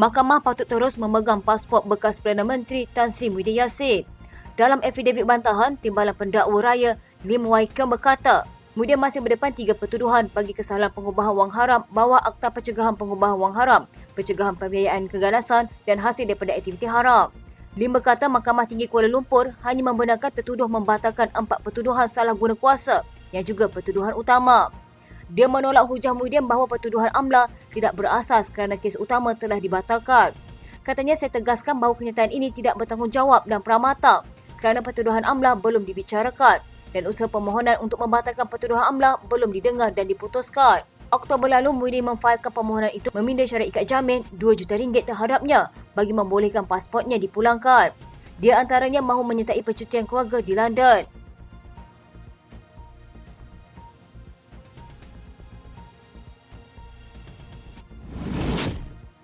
Mahkamah patut terus memegang pasport bekas Perdana Menteri Tan Sri Muhyiddin Yassin. Dalam affidavit bantahan, Timbalan Pendakwa Raya Lim Wai Keung berkata, Muhyiddin masih berdepan 3 pertuduhan bagi kesalahan pengubahan wang haram bawah Akta Pencegahan Pengubahan Wang Haram, Pencegahan Pembiayaan Keganasan dan hasil daripada aktiviti haram. Lim berkata Mahkamah Tinggi Kuala Lumpur hanya membenarkan tertuduh membatalkan 4 pertuduhan salah guna kuasa yang juga pertuduhan utama. Dia menolak hujah Muhyiddin bahawa pertuduhan amla tidak berasas kerana kes utama telah dibatalkan. Katanya, saya tegaskan bahawa kenyataan ini tidak bertanggungjawab dan peramata kerana pertuduhan amla belum dibicarakan dan usaha permohonan untuk membatalkan pertuduhan amla belum didengar dan diputuskan. Oktober lalu, Muhyiddin memfailkan permohonan itu meminda syarat ikat jamin RM2 juta terhadapnya bagi membolehkan pasportnya dipulangkan. Dia antaranya mahu menyertai percutian keluarga di London.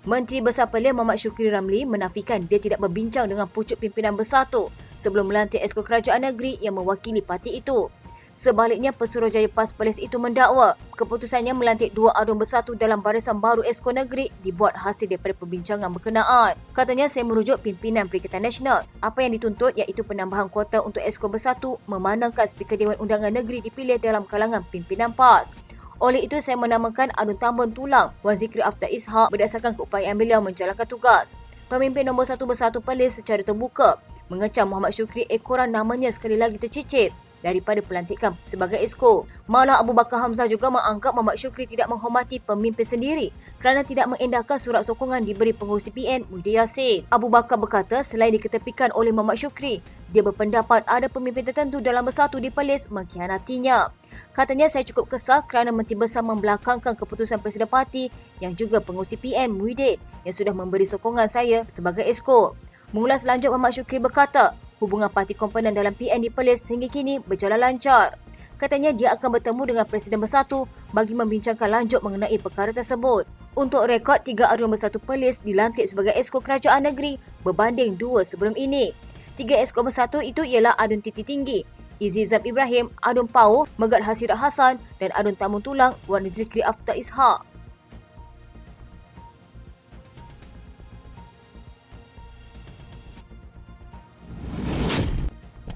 Menteri Besar Pelia Mohd Shukri Ramli menafikan dia tidak berbincang dengan pucuk pimpinan Bersatu sebelum melantik Esko Kerajaan Negeri yang mewakili parti itu. Sebaliknya, Pesuruhjaya PAS Perlis itu mendakwa keputusannya melantik 2 AUDN Bersatu dalam barisan baru Esko Negeri dibuat hasil daripada perbincangan berkenaan. Katanya, saya merujuk pimpinan Perikatan Nasional. Apa yang dituntut iaitu penambahan kuota untuk Esko Bersatu memandangkan Speaker Dewan Undangan Negeri dipilih dalam kalangan pimpinan PAS. Oleh itu, saya menamakan Adun Tambun Tulang Wan Zikri Aftar Ishak berdasarkan keupayaan beliau menjalankan tugas. Pemimpin nombor 1 Bersatu Perlis secara terbuka mengecam Mohd Shukri ekoran namanya sekali lagi tercicir daripada pelantikan sebagai Esko. Malah Abu Bakar Hamzah juga menganggap Mohd Shukri tidak menghormati pemimpin sendiri kerana tidak mengendahkan surat sokongan diberi pengurusi PN Muhyiddin Yassin. Abu Bakar berkata selain diketepikan oleh Mohd Shukri, dia berpendapat ada pemimpin tertentu dalam Bersatu di Perlis mengkhianatinya. Katanya, saya cukup kesal kerana Menteri Besar membelakangkan keputusan Presiden Parti yang juga pengurusi PN Muhyiddin yang sudah memberi sokongan saya sebagai Esko. Mengulas lanjut, Mohd Shukri berkata, hubungan parti komponen dalam PN di Perlis sehingga kini berjalan lancar. Katanya dia akan bertemu dengan Presiden Bersatu bagi membincangkan lanjut mengenai perkara tersebut. Untuk rekod, 3 AUDN Bersatu Perlis dilantik sebagai Esko Kerajaan Negeri berbanding 2 sebelum ini. 3 Esko Bersatu itu ialah Adun Titi Tinggi, Izzizam Ibrahim, Adun Pau, Megat Hasirat Hassan dan Adun Tambun Tulang Wan Zikri Aftar Ishak.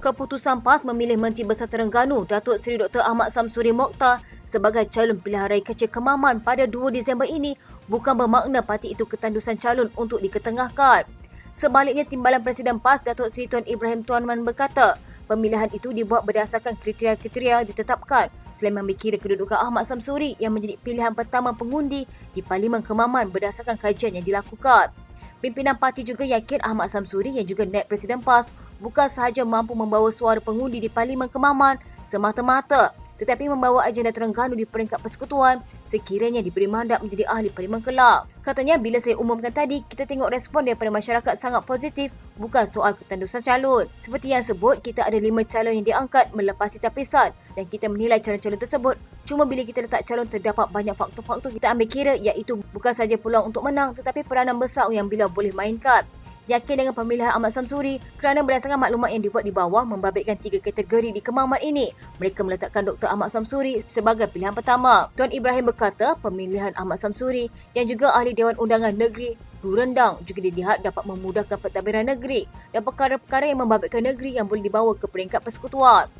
Keputusan PAS memilih Menteri Besar Terengganu Datuk Seri Dr. Ahmad Samsuri Mokhtar sebagai calon pilihan raya kecil Kemaman pada 2 Disember ini bukan bermakna parti itu ketandusan calon untuk diketengahkan. Sebaliknya, Timbalan Presiden PAS Datuk Seri Tuan Ibrahim Tuan Man berkata, pemilihan itu dibuat berdasarkan kriteria-kriteria ditetapkan selain mengambil kira kedudukan Ahmad Samsuri yang menjadi pilihan pertama pengundi di Parlimen Kemaman berdasarkan kajian yang dilakukan. Pimpinan parti juga yakin Ahmad Samsuri yang juga naib Presiden PAS bukan sahaja mampu membawa suara pengundi di Parlimen Kemaman semata-mata, tetapi membawa agenda Terengganu di peringkat persekutuan sekiranya diberi mandat menjadi ahli Parlimen kelak. Katanya, bila saya umumkan tadi, kita tengok respon daripada masyarakat sangat positif, bukan soal ketandusan calon. Seperti yang sebut, kita ada 5 calon yang diangkat melepasi tapisan dan kita menilai calon-calon tersebut. Cuma bila kita letak calon terdapat banyak faktor-faktor kita ambil kira iaitu bukan saja peluang untuk menang tetapi peranan besar yang beliau boleh mainkan. Yakin dengan pemilihan Ahmad Samsuri kerana berdasarkan maklumat yang dibuat di bawah membabitkan 3 kategori di Kemaman ini. Mereka meletakkan Dr. Ahmad Samsuri sebagai pilihan pertama. Tuan Ibrahim berkata pemilihan Ahmad Samsuri yang juga ahli Dewan Undangan Negeri Rendang juga dilihat dapat memudahkan pentadbiran negeri dan perkara-perkara yang membabitkan negeri yang boleh dibawa ke peringkat persekutuan.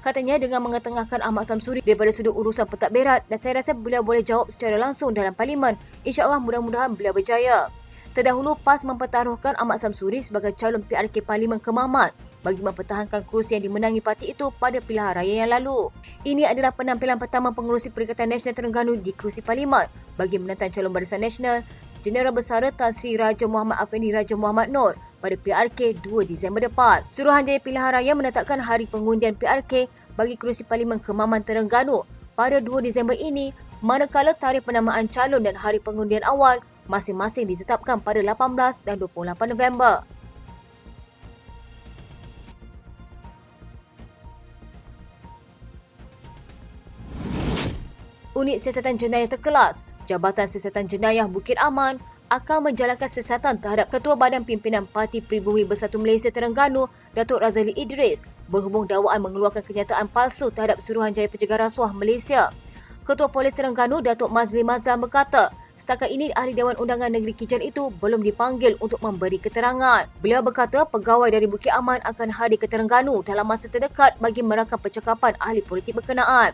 Katanya dengan mengetengahkan Ahmad Samsuri daripada sudut urusan pentadbiran dan saya rasa beliau boleh jawab secara langsung dalam Parlimen. InsyaAllah mudah-mudahan beliau berjaya. Terdahulu, PAS mempertaruhkan Ahmad Samsuri sebagai calon PRK Parlimen Kemaman bagi mempertahankan kerusi yang dimenangi parti itu pada pilihan raya yang lalu. Ini adalah penampilan pertama pengerusi Perikatan Nasional Terengganu di kerusi Parlimen bagi menentang calon Barisan Nasional Jeneral Bersara Tan Sri Raja Muhammad Afendi Raja Muhammad Noor pada PRK 2 Disember depan. Suruhanjaya Pilihan Raya menetapkan hari pengundian PRK bagi kerusi Parlimen Kemaman Terengganu pada 2 Disember ini, manakala tarikh penamaan calon dan hari pengundian awal masing-masing ditetapkan pada 18 dan 28 November. Unit Siasatan Jenayah Terkelas, Jabatan Siasatan Jenayah Bukit Aman akan menjalankan siasatan terhadap Ketua Badan Pimpinan Parti Pribumi Bersatu Malaysia Terengganu, Datuk Razali Idris, berhubung dakwaan mengeluarkan kenyataan palsu terhadap Suruhanjaya Pencegahan Rasuah Malaysia. Ketua Polis Terengganu, Datuk Mazli Mazlan berkata, Setakat ini, Ahli Dewan Undangan Negeri Kijan itu belum dipanggil untuk memberi keterangan. Beliau berkata pegawai dari Bukit Aman akan hadir ke Terengganu dalam masa terdekat bagi merakam percakapan ahli politik berkenaan.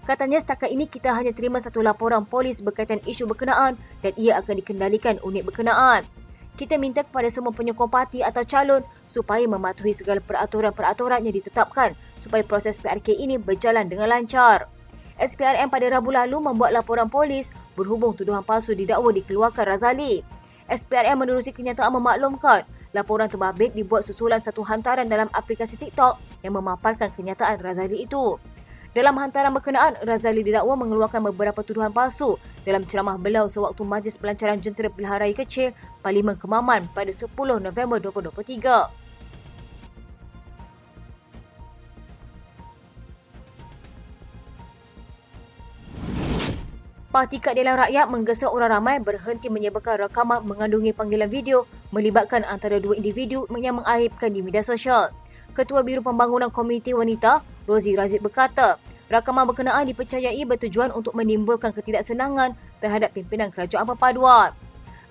Katanya setakat ini kita hanya terima satu laporan polis berkaitan isu berkenaan dan ia akan dikendalikan unit berkenaan. Kita minta kepada semua penyokong parti atau calon supaya mematuhi segala peraturan-peraturan yang ditetapkan supaya proses PRK ini berjalan dengan lancar. SPRM pada Rabu lalu membuat laporan polis berhubung tuduhan palsu didakwa dikeluarkan Razali. SPRM menerusi kenyataan memaklumkan laporan terbabit dibuat susulan satu hantaran dalam aplikasi TikTok yang memaparkan kenyataan Razali itu. Dalam hantaran berkenaan, Razali didakwa mengeluarkan beberapa tuduhan palsu dalam ceramah beliau sewaktu Majlis Pelancaran Jentera Pilihan Raya Kecil Parlimen Kemaman pada 10 November 2023. Parti Keadilan Rakyat menggesa orang ramai berhenti menyebarkan rakaman mengandungi panggilan video melibatkan antara dua individu yang mengaibkan di media sosial. Ketua Biro Pembangunan Komuniti Wanita, Rozi Razid berkata, rakaman berkenaan dipercayai bertujuan untuk menimbulkan ketidaksenangan terhadap pimpinan Kerajaan Perpaduan.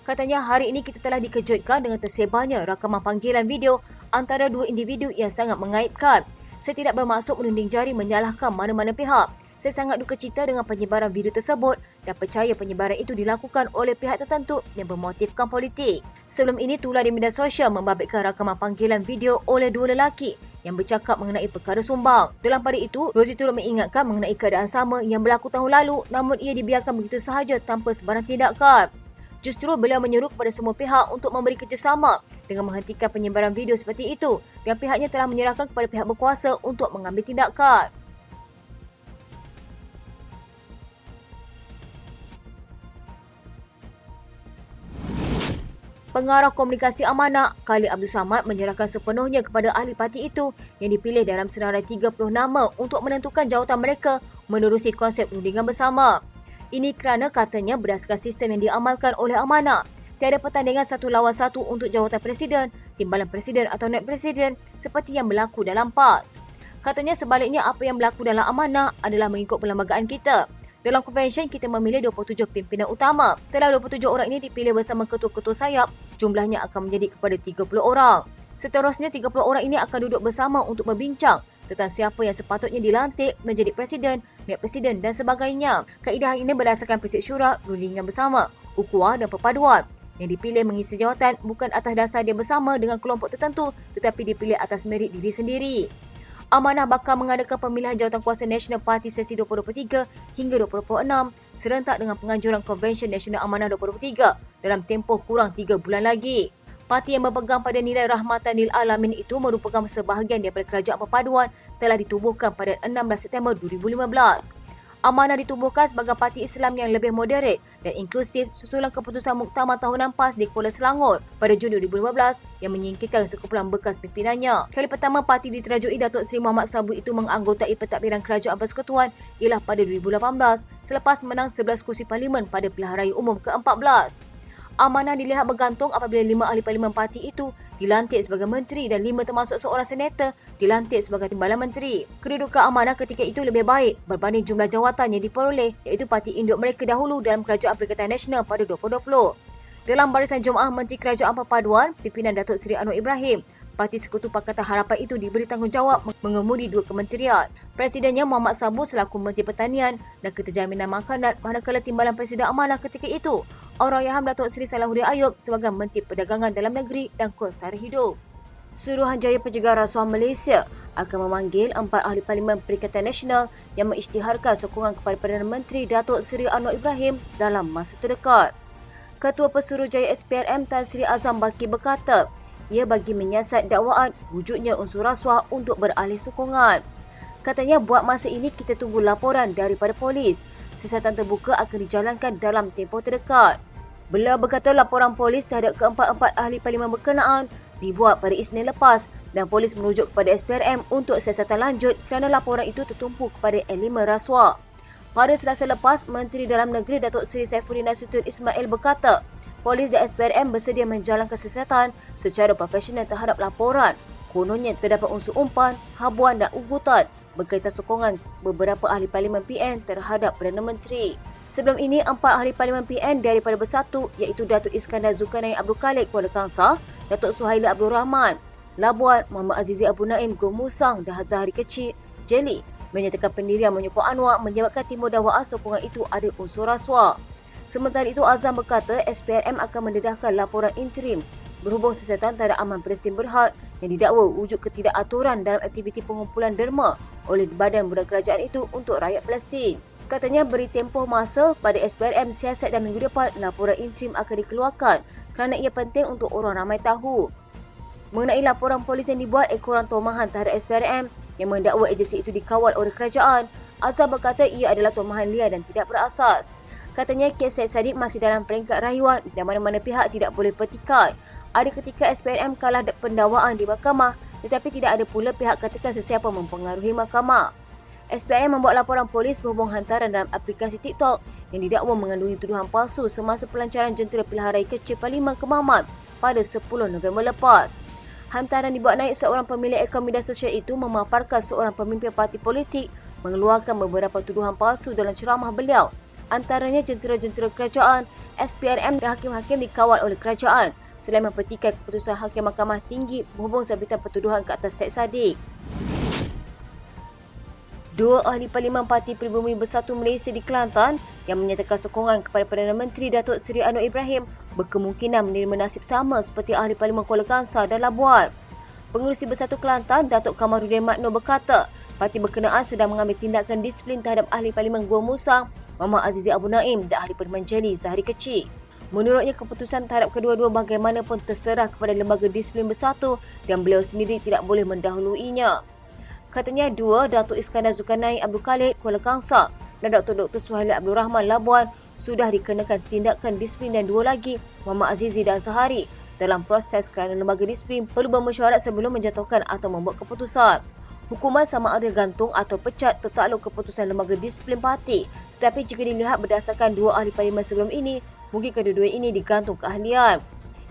Katanya hari ini kita telah dikejutkan dengan tersebarnya rakaman panggilan video antara dua individu yang sangat mengaibkan. Saya tidak bermaksud menunding jari menyalahkan mana-mana pihak. Saya sangat duka cita dengan penyebaran video tersebut dan percaya penyebaran itu dilakukan oleh pihak tertentu yang bermotifkan politik. Sebelum ini, tular di media sosial membabitkan rakaman panggilan video oleh dua lelaki yang bercakap mengenai perkara sumbang. Dalam pada itu, Rozi turut mengingatkan mengenai keadaan sama yang berlaku tahun lalu namun ia dibiarkan begitu sahaja tanpa sebarang tindakan. Justru beliau menyeru kepada semua pihak untuk memberi kerjasama dengan menghentikan penyebaran video seperti itu dan pihaknya telah menyerahkan kepada pihak berkuasa untuk mengambil tindakan. Pengarah Komunikasi Amanah, Khalid Abdul Samad menyerahkan sepenuhnya kepada ahli parti itu yang dipilih dalam senarai 30 nama untuk menentukan jawatan mereka menerusi konsep perundingan bersama. Ini kerana katanya berdasarkan sistem yang diamalkan oleh Amanah, tiada pertandingan satu lawan satu untuk jawatan presiden, timbalan presiden atau naib presiden seperti yang berlaku dalam PAS. Katanya sebaliknya apa yang berlaku dalam Amanah adalah mengikut perlembagaan kita. Dalam konvensyen, kita memilih 27 pimpinan utama. Setelah 27 orang ini dipilih bersama ketua-ketua sayap, jumlahnya akan menjadi kepada 30 orang. Seterusnya, 30 orang ini akan duduk bersama untuk berbincang tentang siapa yang sepatutnya dilantik menjadi presiden, naib presiden dan sebagainya. Kaedah ini berdasarkan prinsip syura, rundingan bersama, ukhuwah dan perpaduan. Yang dipilih mengisi jawatan bukan atas dasar dia bersama dengan kelompok tertentu tetapi dipilih atas merit diri sendiri. Amanah bakal mengadakan pemilihan Jawatankuasa Nasional Parti sesi 2023 hingga 2026 serentak dengan penganjuran Konvensyen Nasional Amanah 2023 dalam tempoh kurang 3 bulan lagi. Parti yang berpegang pada nilai rahmatan lil alamin itu merupakan sebahagian daripada Kerajaan Perpaduan telah ditubuhkan pada 16 September 2015. Amanah ditubuhkan sebagai parti Islam yang lebih moderat dan inklusif susulan keputusan Muktamar Tahunan PAS di Kuala Selangor pada Jun 2015 yang menyingkirkan sekumpulan bekas pimpinannya. Kali pertama parti diterajui Datuk Seri Muhammad Sabu itu menganggotai pentadbiran Kerajaan Persekutuan ialah pada 2018 selepas menang 11 kursi parlimen pada pilihan raya umum ke-14. Amanah dilihat bergantung apabila 5 ahli parlimen parti itu dilantik sebagai menteri dan 5 termasuk seorang senator dilantik sebagai timbalan menteri. Kedudukan Amanah ketika itu lebih baik berbanding jumlah jawatan yang diperoleh iaitu parti induk mereka dahulu dalam Kerajaan Perikatan Nasional pada 2020. Dalam barisan Jemaah Menteri Kerajaan Perpaduan, pimpinan Datuk Seri Anwar Ibrahim, Parti Sekutu Pakatan Harapan itu diberi tanggungjawab mengemudi 2 kementerian. Presidennya Muhammad Sabu selaku Menteri Pertanian dan Keterjaminan Makanan manakala timbalan Presiden Amanah ketika itu Allahyarham Datuk Seri Salahuddin Ayub sebagai Menteri Perdagangan Dalam Negeri dan Kos Sara Hidup. Suruhanjaya Pencegahan Rasuah Malaysia akan memanggil 4 ahli Parlimen Perikatan Nasional yang mengisytiharkan sokongan kepada Perdana Menteri Datuk Seri Anwar Ibrahim dalam masa terdekat. Ketua Pesuruhjaya SPRM Tan Sri Azam Baki berkata, ia bagi menyiasat dakwaan wujudnya unsur rasuah untuk beralih sokongan. Katanya buat masa ini kita tunggu laporan daripada polis. Siasatan terbuka akan dijalankan dalam tempoh terdekat. Beliau berkata laporan polis terhadap keempat-empat ahli parlimen berkenaan dibuat pada Isnin lepas dan polis merujuk kepada SPRM untuk siasatan lanjut kerana laporan itu tertumpu kepada elemen rasuah. Pada Selasa lepas, Menteri Dalam Negeri Datuk Seri Saifuddin Nasution Ismail berkata, polis dan SPRM bersedia menjalankan siasatan secara profesional terhadap laporan. Kononnya terdapat unsur umpan, habuan dan ugutan berkaitan sokongan beberapa ahli parlimen PN terhadap Perdana Menteri. Sebelum ini, 4 ahli Parlimen PN daripada Bersatu iaitu Datuk Iskandar Zulkarnain Abdul Khalid Kuala Kangsar, Datuk Suhaila Abdul Rahman Labuan, Muhammad Azizi Abu Naim Gomusang dan Zahari Kecil Jeli menyatakan pendirian menyokong Anwar menyebabkan timur dakwaan sokongan itu ada unsur rasuah. Sementara itu, Azam berkata SPRM akan mendedahkan laporan interim berhubung siasatan terhadap Aman Palestin Berhad yang didakwa wujud ketidakaturan dalam aktiviti pengumpulan derma oleh Badan Budak Kerajaan itu untuk rakyat Palestin. Katanya beri tempoh masa pada SPRM siasat dan minggu depan laporan interim akan dikeluarkan kerana ia penting untuk orang ramai tahu. Mengenai laporan polis yang dibuat ekoran tomahan terhadap SPRM yang mendakwa agensi itu dikawal oleh kerajaan, Azhar berkata ia adalah tomahan liar dan tidak berasas. Katanya kes Syed Saddiq masih dalam peringkat rayuan dan mana-mana pihak tidak boleh petikai. Ada ketika SPRM kalah pendakwaan di mahkamah tetapi tidak ada pula pihak katakan sesiapa mempengaruhi mahkamah. SPRM membuat laporan polis berhubung hantaran dalam aplikasi TikTok yang didakwa mengandungi tuduhan palsu semasa pelancaran jentera pilihan raya kecil Parlimen Kemaman pada 10 November lepas. Hantaran dibuat naik seorang pemilik akaun media sosial itu memaparkan seorang pemimpin parti politik mengeluarkan beberapa tuduhan palsu dalam ceramah beliau. Antaranya jentera-jentera kerajaan, SPRM dan hakim-hakim dikawal oleh kerajaan selain mempetikai keputusan Hakim Mahkamah Tinggi berhubung sabitan pertuduhan ke atas Syed Saddiq. 2 ahli Parlimen Parti Pribumi Bersatu Malaysia di Kelantan yang menyatakan sokongan kepada Perdana Menteri Datuk Seri Anwar Ibrahim berkemungkinan menerima nasib sama seperti ahli Parlimen Kuala Kangsar dan Labuan. Pengerusi Bersatu Kelantan, Datuk Kamarudin Makno berkata, parti berkenaan sedang mengambil tindakan disiplin terhadap ahli Parlimen Gua Musang, Muhammad Azizi Abu Naim dan ahli Parlimen Jeli Zahari Kecil. Menurutnya, keputusan terhadap kedua-dua bagaimanapun terserah kepada lembaga disiplin bersatu dan beliau sendiri tidak boleh mendahuluinya. Katanya 2, Datuk Iskandar Zulkarnain Abdul Khalid Kuala Kangsar dan Dr. Suhaila Abdul Rahman Labuan sudah dikenakan tindakan disiplin dan 2 lagi, Muhammad Azizi dan Zahari, dalam proses kerana lembaga disiplin perlu bermesyuarat sebelum menjatuhkan atau membuat keputusan. Hukuman sama ada gantung atau pecat tertakluk keputusan lembaga disiplin parti, tetapi jika dilihat berdasarkan 2 ahli parlimen sebelum ini, mungkin kedua-dua ini digantung keahlian.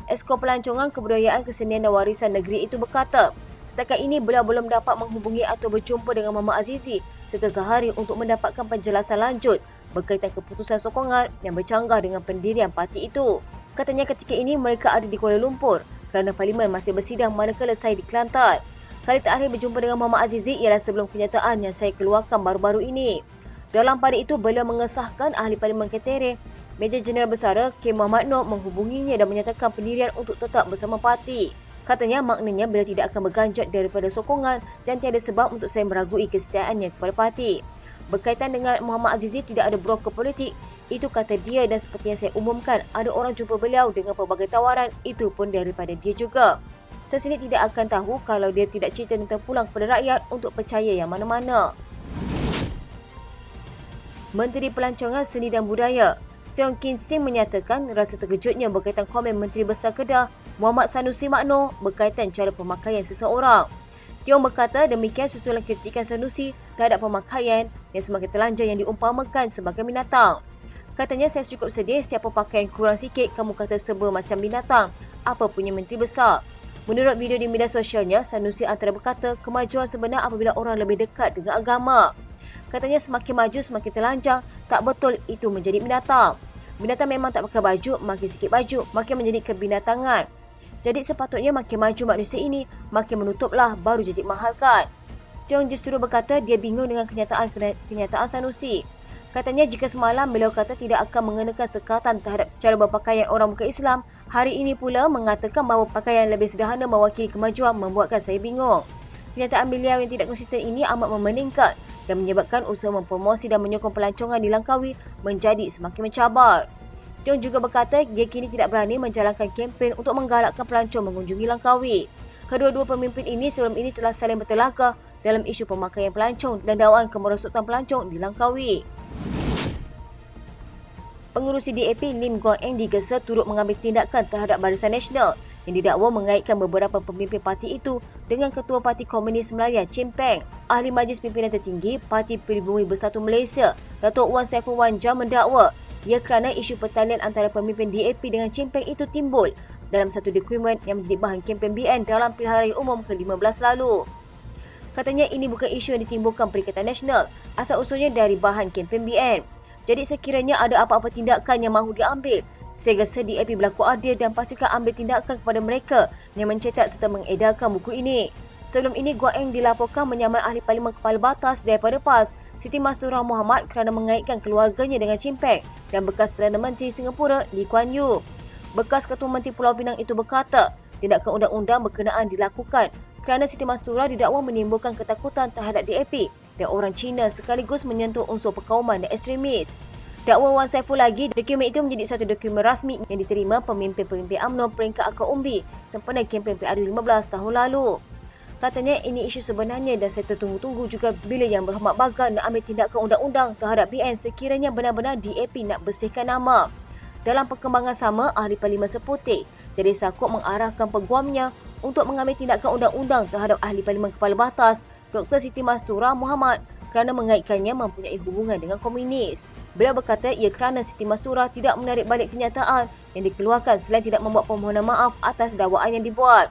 Esko Pelancongan Kebudayaan, Kesenian dan Warisan Negeri itu berkata, setakat ini beliau belum dapat menghubungi atau berjumpa dengan Muhammad Azizi serta Zahari untuk mendapatkan penjelasan lanjut berkaitan keputusan sokongan yang bercanggah dengan pendirian parti itu. Katanya ketika ini mereka ada di Kuala Lumpur kerana parlimen masih bersidang manakala saya di Kelantan. Kali terakhir berjumpa dengan Muhammad Azizi ialah sebelum kenyataan yang saya keluarkan baru-baru ini. Dalam pada itu beliau mengesahkan ahli parlimen Ketere, Major Jeneral Bersara K. Muhammad Noor menghubunginya dan menyatakan pendirian untuk tetap bersama parti. Katanya maknanya beliau tidak akan berganjat daripada sokongan dan tiada sebab untuk saya meragui kesetiaannya kepada parti. Berkaitan dengan Muhammad Azizi tidak ada broker politik, itu kata dia dan seperti yang saya umumkan, ada orang jumpa beliau dengan pelbagai tawaran, itu pun daripada dia juga. Saya sendiri tidak akan tahu kalau dia tidak cerita tentang pulang kepada rakyat untuk percaya yang mana-mana. Menteri Pelancongan Seni dan Budaya Cheong Kin Sing menyatakan rasa terkejutnya berkaitan komen Menteri Besar Kedah Muhammad Sanusi Makno berkaitan cara pemakaian seseorang. Tiong berkata demikian susulan kritikan Sanusi terhadap pemakaian yang semakin telanjang yang diumpamakan sebagai binatang. Katanya, saya cukup sedih siapa pakaian kurang sikit kamu kata serba macam binatang. Apa punya Menteri Besar? Menurut video di media sosialnya, Sanusi antara berkata kemajuan sebenar apabila orang lebih dekat dengan agama. Katanya semakin maju semakin telanjang, tak betul itu menjadi binatang. Binatang memang tak pakai baju, makin sikit baju, makin menjadi kebinatangan. Jadi sepatutnya makin maju manusia ini, makin menutuplah baru jadi mahal kan. Cheong justru berkata dia bingung dengan kenyataan Sanusi. Katanya jika semalam beliau kata tidak akan mengenakan sekatan terhadap cara berpakaian orang bukan Islam, hari ini pula mengatakan bahawa pakaian lebih sederhana mewakili kemajuan membuatkan saya bingung. Kenyataan beliau yang tidak konsisten ini amat memeningkat dan menyebabkan usaha mempromosi dan menyokong pelancongan di Langkawi menjadi semakin mencabar. Cheong juga berkata dia kini tidak berani menjalankan kempen untuk menggalakkan pelancong mengunjungi Langkawi. Kedua-dua pemimpin ini sebelum ini telah saling bertelagah dalam isu pemakaian pelancong dan dakwaan kemerosotan pelancong di Langkawi. Pengurusi DAP Lim Guang Eng digesa turut mengambil tindakan terhadap Barisan Nasional yang didakwa mengaitkan beberapa pemimpin parti itu dengan Ketua Parti Komunis Melayu Chin Peng. Ahli Majlis Pimpinan Tertinggi Parti Pribumi Bersatu Malaysia, Datuk Wan Saiful Wan Jam mendakwa ia kerana isu pertalian antara pemimpin DAP dengan Chin Peng itu timbul dalam satu dokumen yang menjadi bahan kempen BN dalam pilihan raya umum ke-15 lalu. Katanya ini bukan isu yang ditimbulkan Perikatan Nasional, asal usulnya dari bahan kempen BN. Jadi sekiranya ada apa-apa tindakan yang mahu diambil, saya rasa DAP berlaku adil dan pastikan ambil tindakan kepada mereka yang mencetak serta mengedarkan buku ini. Sebelum ini, Guak Eng dilaporkan menyamar ahli parlimen kepala batas daripada PAS, Siti Mastura Mohamad kerana mengaitkan keluarganya dengan Chimpeng dan bekas Perdana Menteri Singapura Lee Kuan Yew. Bekas Ketua Menteri Pulau Pinang itu berkata, tindakan undang-undang berkenaan dilakukan kerana Siti Mastura didakwa menimbulkan ketakutan terhadap DAP dan orang Cina sekaligus menyentuh unsur perkauman dan ekstremis. Dakwa Wan Saiful lagi, dokumen itu menjadi satu dokumen rasmi yang diterima pemimpin-pemimpin UMNO peringkat akar umbi sempena kempen PRU15 tahun lalu. Katanya ini isu sebenarnya dan saya tertunggu-tunggu juga bila Yang Berhormat Bagan nak ambil tindakan undang-undang terhadap PN sekiranya benar-benar DAP nak bersihkan nama. Dalam perkembangan sama, Ahli Parlimen Seputih jadi Sakuk mengarahkan peguamnya untuk mengambil tindakan undang-undang terhadap Ahli Parlimen Kepala Batas Dr. Siti Mastura Mohamad kerana mengaitkannya mempunyai hubungan dengan komunis. Beliau berkata ia kerana Siti Mastura tidak menarik balik kenyataan yang dikeluarkan selain tidak membuat permohonan maaf atas dakwaan yang dibuat.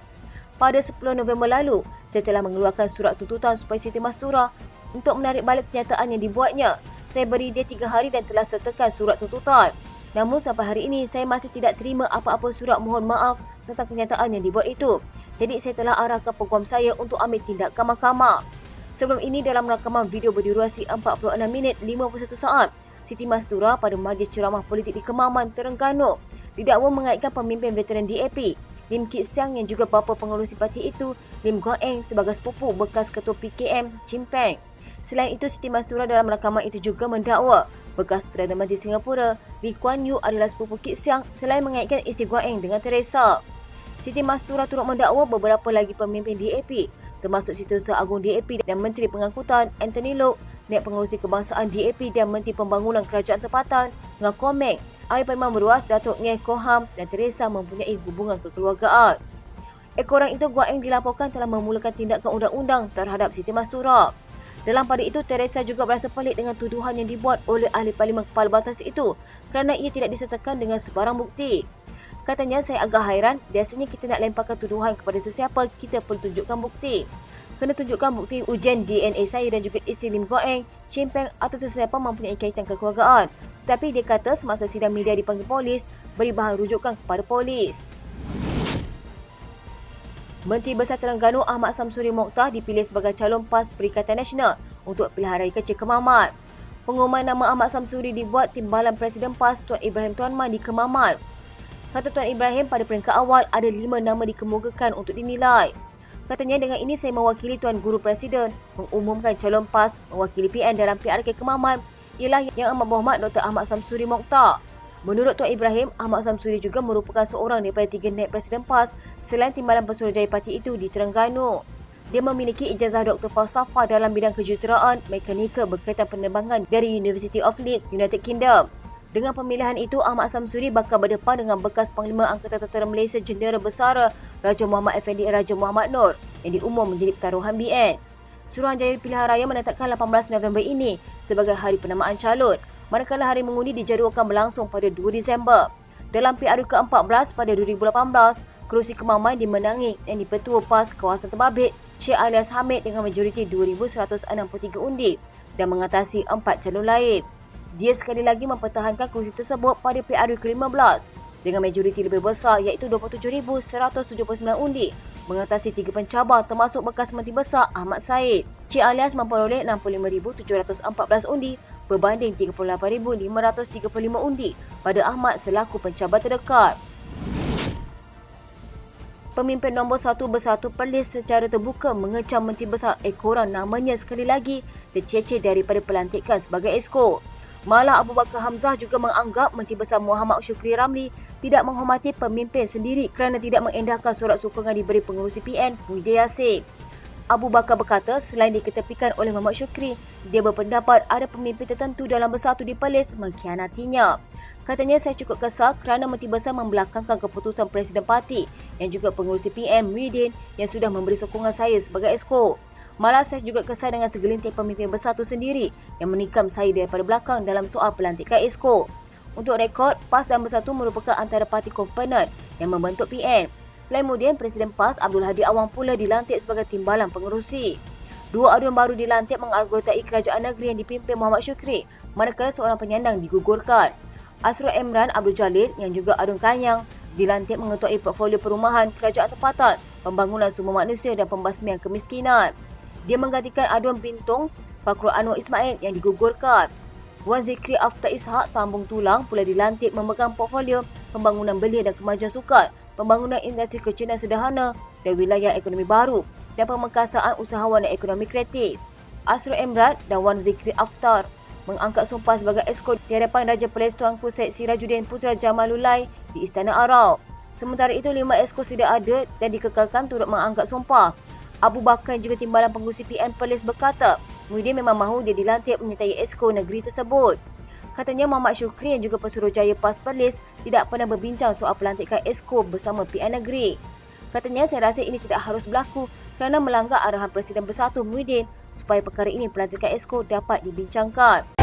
Pada 10 November lalu, saya telah mengeluarkan surat tuntutan supaya Siti Mastura untuk menarik balik kenyataan yang dibuatnya. Saya beri dia 3 hari dan telah sertakan surat tuntutan. Namun sampai hari ini, saya masih tidak terima apa-apa surat mohon maaf tentang kenyataan yang dibuat itu. Jadi saya telah arahkan peguam saya untuk ambil tindakan mahkamah. Sebelum ini, dalam rakaman video berdurasi 46 minit 51 saat, Siti Mastura pada majlis ceramah politik di Kemaman, Terengganu didakwa mengaitkan pemimpin veteran DAP Lim Kit Siang yang juga bapa pengerusi parti itu, Lim Guak Eng sebagai sepupu bekas ketua PKM Chimpeng. Selain itu, Siti Mastura dalam rakaman itu juga mendakwa bekas Perdana Menteri Singapura Lee Kuan Yew adalah sepupu Kit Siang selain mengaitkan isteri Guak Eng dengan Teresa. Siti Mastura turut mendakwa beberapa lagi pemimpin DAP termasuk Setiausaha Agung DAP dan Menteri Pengangkutan Anthony Loke, Naib Pengerusi Kebangsaan DAP dan Menteri Pembangunan Kerajaan Tempatan Ngah Komeng, Ahli Parlimen Meruas Datuk Ngeh Koham dan Teresa mempunyai hubungan kekeluargaan. Ekoran itu, Guak Eng dilaporkan telah memulakan tindakan undang-undang terhadap Siti Mastura. Dalam pada itu, Teresa juga berasa pelik dengan tuduhan yang dibuat oleh Ahli Parlimen Kepala Batas itu kerana ia tidak disertakan dengan sebarang bukti. Katanya, saya agak hairan, biasanya kita nak lemparkan tuduhan kepada sesiapa, kita perlu tunjukkan bukti. Kena tunjukkan bukti ujian DNA saya dan juga isteri Lim Guak Eng, Chimpeng atau sesiapa mempunyai kaitan kekeluargaan. Tapi dia kata semasa sidang media dipanggil polis, beri bahan rujukan kepada polis. Menteri Besar Terengganu Ahmad Samsuri Mokhtar dipilih sebagai calon PAS Perikatan Nasional untuk pilihan raya kecil Kemaman. Pengumuman nama Ahmad Samsuri dibuat Timbalan Presiden PAS Tuan Ibrahim Tuan Man di Kemaman. Kata Tuan Ibrahim, pada peringkat awal ada 5 nama dikemukakan untuk dinilai. Katanya, dengan ini saya mewakili Tuan Guru Presiden mengumumkan calon PAS mewakili PN dalam PRK Kemaman ialah Yang Amat Berhormat Dr. Ahmad Samsuri Mokhtar. Menurut Tuan Ibrahim, Ahmad Samsuri juga merupakan seorang daripada 3 naib Presiden PAS selain Timbalan Pesuruhjaya Parti itu di Terengganu. Dia memiliki ijazah Doktor Falsafah dalam bidang kejuruteraan mekanika berkaitan penerbangan dari University of Leeds, United Kingdom. Dengan pemilihan itu, Ahmad Samsuri bakal berdepan dengan bekas Panglima Angkatan Tentera Malaysia Jendera Besar Raja Muhammad Effendi Raja Muhammad Noor yang diumum menjadi pertaruhan BN. Suruhanjaya Pilihan Raya menetapkan 18 November ini sebagai hari penamaan calon, manakala hari mengundi dijadualkan berlangsung pada 2 Disember. Dalam PRU ke-14 pada 2018, kerusi Kemaman dimenangi yang Dipertua PAS Kawasan Terbabit, Cik Alias Hamid dengan majoriti 2,163 undi dan mengatasi 4 calon lain. Dia sekali lagi mempertahankan kerusi tersebut pada PRU ke-15 dengan majoriti lebih besar iaitu 27,179 undi mengatasi 3 pencabar termasuk bekas Menteri Besar Ahmad Said. Cik Alias memperoleh 65,714 undi berbanding 38,535 undi pada Ahmad selaku pencabar terdekat. Pemimpin nombor 1 Bersatu Perlis secara terbuka mengecam Menteri Besar Ekoran namanya sekali lagi terceceh daripada pelantikan sebagai Exco. Malah Abu Bakar Hamzah juga menganggap Menteri Besar Muhammad Syukri Ramli tidak menghormati pemimpin sendiri kerana tidak mengendahkan surat sokongan diberi pengerusi PN Muhyiddin Yassin. Abu Bakar berkata selain diketepikan oleh Muhammad Syukri, dia berpendapat ada pemimpin tertentu dalam Bersatu di Perlis mengkhianatinya. Katanya, saya cukup kesal kerana Menteri Besar membelakangkan keputusan Presiden Parti yang juga pengerusi PN Muhyiddin yang sudah memberi sokongan saya sebagai Exco. Malah saya juga kesal dengan segelintir pemimpin Bersatu sendiri yang menikam saya daripada belakang dalam soal pelantikan Exco. Untuk rekod, PAS dan Bersatu merupakan antara parti komponen yang membentuk PN. Selain kemudian, Presiden PAS Abdul Hadi Awang pula dilantik sebagai timbalan pengerusi. Dua aduan baru dilantik menganggotai kerajaan negeri yang dipimpin Muhammad Syukri, manakala seorang penyandang digugurkan. Asrul Emran Abdul Jalil yang juga aduan kanyang dilantik mengetuai portfolio perumahan, kerajaan tempatan, pembangunan sumber manusia dan pembasmian kemiskinan. Dia menggantikan aduan Bintong Fakrul Anwar Ismail yang digugurkan. Wan Zikri Aftar Ishak Tambung Tulang pula dilantik memegang portfolio pembangunan belia dan kemajuan sukan, pembangunan industri kecil dan sederhana dan wilayah ekonomi baru dan pemekasaan usahawan dan ekonomi kreatif. Asrul Emran dan Wan Zikri Aftar mengangkat sumpah sebagai Exco di hadapan Raja Perlis Tuanku Syed Sirajuddin Putra Jamalulai di Istana Arab. Sementara itu, 5 Exco sedia ada dan dikekalkan turut mengangkat sumpah. Abu Bakar juga Timbalan Pengurusi PN Perlis berkata, Muhyiddin memang mahu dia dilantik menyertai Exco negeri tersebut. Katanya Muhammad Syukri yang juga Pesuruhjaya PAS Perlis tidak pernah berbincang soal pelantikan Exco bersama PN negeri. Katanya, saya rasa ini tidak harus berlaku kerana melanggar arahan Presiden Bersatu Muhyiddin supaya perkara ini pelantikan Exco dapat dibincangkan.